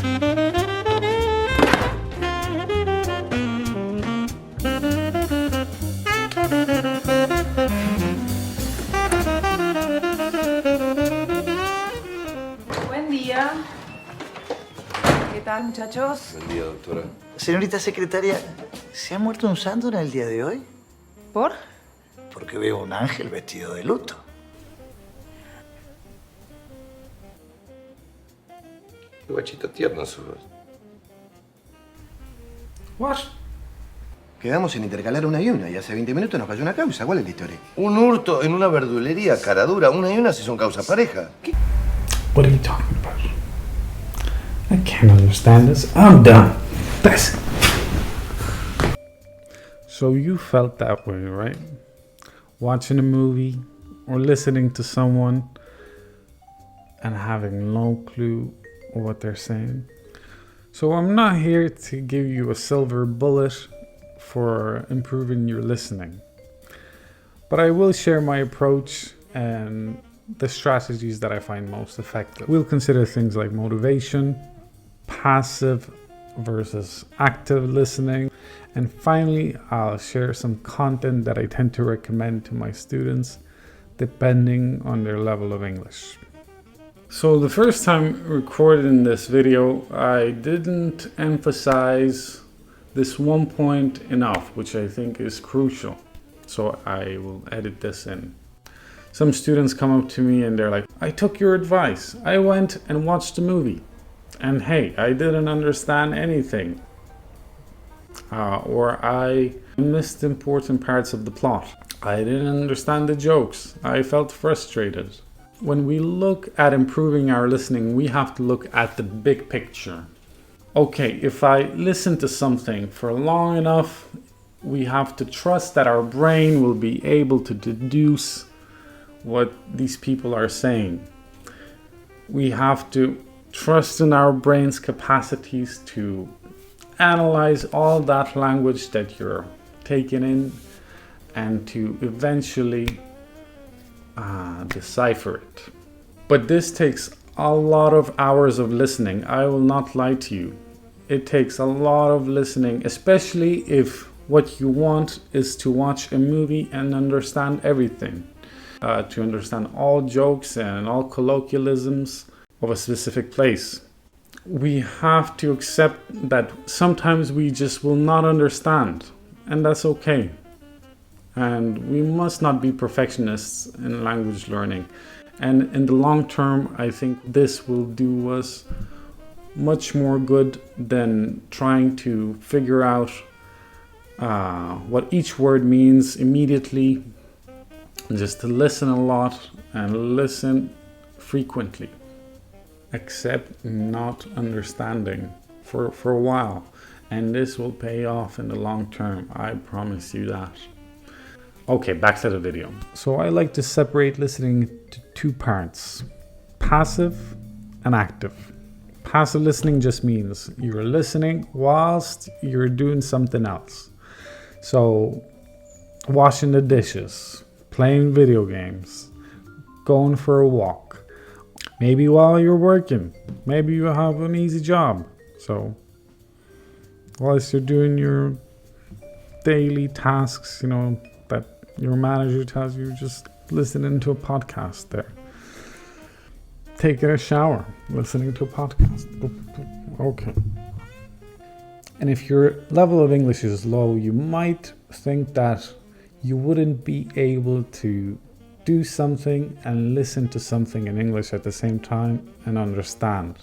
Buen día. ¿Qué tal, muchachos? Buen día, doctora. Señorita secretaria, ¿se ha muerto un santo en el día de hoy? ¿Por? Porque veo un ángel vestido de luto. Qué guachito tierno sos. What? Quedamos en intercalar una y una y hace 20 minutos nos cayó una causa. ¿Cuál es la historia? Un hurto en una verdulería, cara dura. Una y una si son causa pareja. ¿Qué? What are you talking about? I can't understand this. I'm done. That's it. So you felt that way, right? Watching a movie or listening to someone and having no clue what they're saying. So I'm not here to give you a silver bullet for improving your listening, but I will share my approach and the strategies that I find most effective. We'll consider things like motivation, passive versus active listening, and finally I'll share some content that I tend to recommend to my students depending on their level of English. So the first time recording this video, I didn't emphasize this one point enough, which I think is crucial. So I will edit this in. Some students come up to me and they're like, I took your advice. I went and watched the movie. And hey, I didn't understand anything. Or I missed important parts of the plot. I didn't understand the jokes. I felt frustrated. When we look at improving our listening, we have to look at the big picture. Okay, if I listen to something for long enough, we have to trust that our brain will be able to deduce what these people are saying. We have to trust in our brain's capacities to analyze all that language that you're taking in and to eventually decipher it. But this takes a lot of hours of listening. I will not lie to you. It takes a lot of listening, especially if what you want is to watch a movie and understand everything. To understand all jokes and all colloquialisms of a specific place. We have to accept that sometimes we just will not understand, and that's okay. And we must not be perfectionists in language learning. And in the long term, I think this will do us much more good than trying to figure out what each word means immediately. Just to listen a lot and listen frequently. Accept not understanding for a while. And this will pay off in the long term. I promise you that. Okay, back to the video. So I like to separate listening to two parts, passive and active. Passive listening just means you're listening whilst you're doing something else. So washing the dishes, playing video games, going for a walk. Maybe while you're working, maybe you have an easy job. So whilst you're doing your daily tasks, that your manager tells you, just listening to a podcast there. Taking a shower, listening to a podcast. Okay. And if your level of English is low, you might think that you wouldn't be able to do something and listen to something in English at the same time and understand.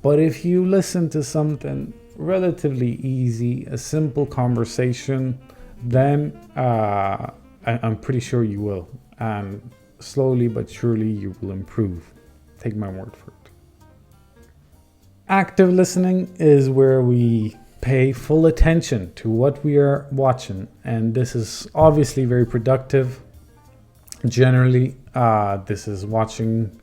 But if you listen to something relatively easy, a simple conversation, then I'm pretty sure you will. And slowly but surely you will improve. Take my word for it. Active listening is where we pay full attention to what we are watching, and this is obviously very productive. Generally, this is watching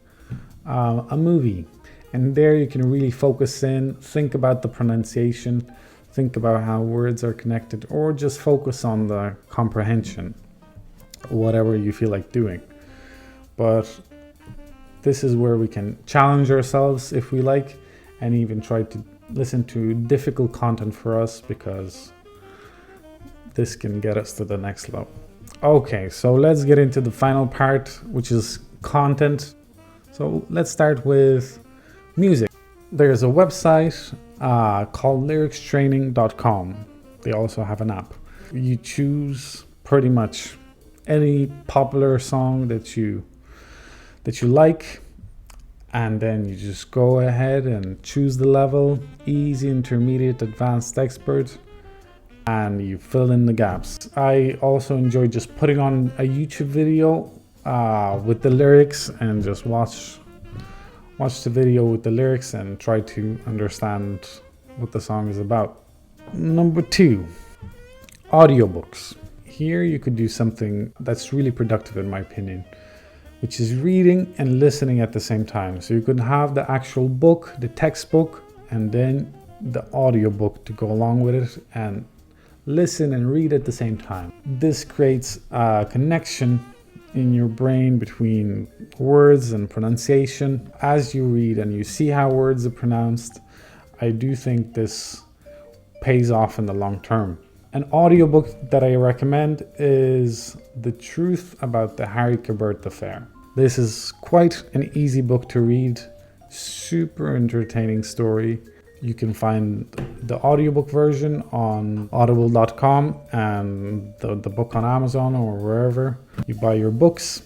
a movie, and there you can really focus in, think about the pronunciation, think about how words are connected, or just focus on the comprehension, whatever you feel like doing. But this is where we can challenge ourselves if we like, and even try to listen to difficult content for us, because this can get us to the next level. Okay, so let's get into the final part, which is content. So let's start with music. There's a website called lyricstraining.com. They also have an app. You choose pretty much any popular song that you like, and then you just go ahead and choose the level: easy, intermediate, advanced, expert, and you fill in the gaps. I also enjoy just putting on a YouTube video with the lyrics and just watch the video with the lyrics and try to understand what the song is about. Number 2, audiobooks. Here you could do something that's really productive in my opinion, which is reading and listening at the same time. So you could have the actual book, the textbook, and then the audiobook to go along with it, and listen and read at the same time. This creates a connection in your brain between words and pronunciation. As you read and you see how words are pronounced, I do think this pays off in the long term. An audiobook that I recommend is The Truth About the Harry Quebert Affair. This is quite an easy book to read, super entertaining story. You can find the audiobook version on audible.com and the book on Amazon or wherever you buy your books.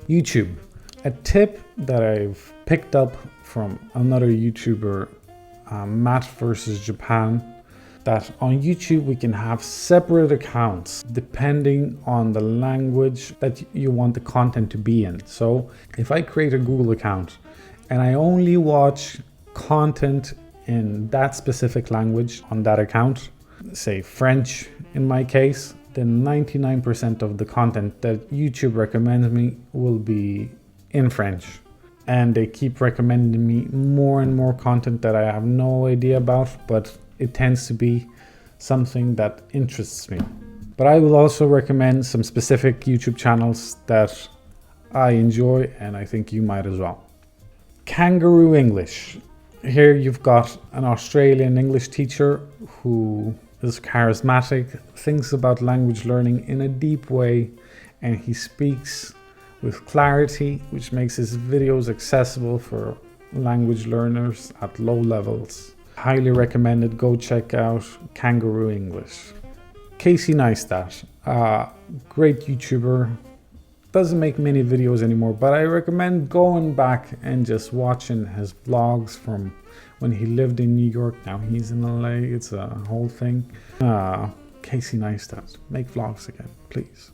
YouTube. A tip that I've picked up from another YouTuber, Matt versus Japan, that on YouTube we can have separate accounts depending on the language that you want the content to be in. So if I create a Google account and I only watch content in that specific language on that account, say French in my case, then 99% of the content that YouTube recommends me will be in French. And they keep recommending me more and more content that I have no idea about, but it tends to be something that interests me. But I will also recommend some specific YouTube channels that I enjoy, and I think you might as well. Kangaroo English. Here you've got an Australian English teacher who is charismatic, thinks about language learning in a deep way, and he speaks with clarity, which makes his videos accessible for language learners at low levels. Highly recommended. Go check out Kangaroo English. Casey Neistat, great YouTuber, doesn't make many videos anymore, but I recommend going back and just watching his vlogs from when he lived in New York. Now he's in LA. It's a whole thing. Casey Neistat, make vlogs again, please.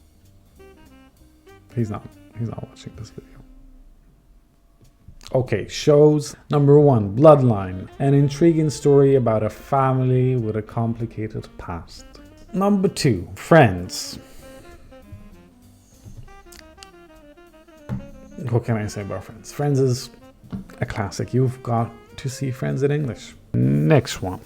He's not watching this video. Okay, shows. Number 1, Bloodline, an intriguing story about a family with a complicated past. Number 2, Friends. What can I say about Friends? Friends is a classic. You've got to see Friends in English. Next one.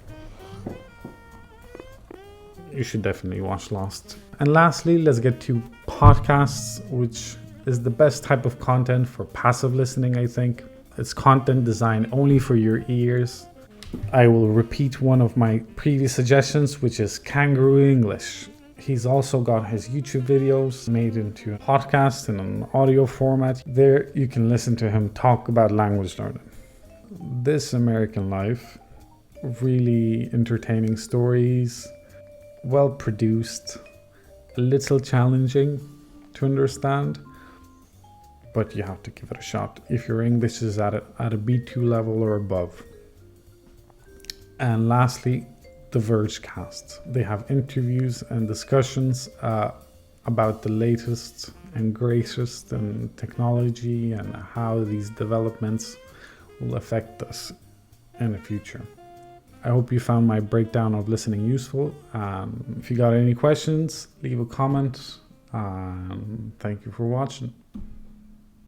You should definitely watch Lost. And lastly, let's get to podcasts, which is the best type of content for passive listening, I think. It's content designed only for your ears. I will repeat one of my previous suggestions, which is Kangaroo English. He's also got his YouTube videos made into a podcast in an audio format. There you can listen to him talk about language learning. This American Life, really entertaining stories, well produced, a little challenging to understand, but you have to give it a shot if your English is at a B2 level or above. And lastly, the Vergecast. They have interviews and discussions about the latest and greatest in technology and how these developments will affect us in the future. I hope you found my breakdown of listening useful. If you got any questions, leave a comment. Thank you for watching.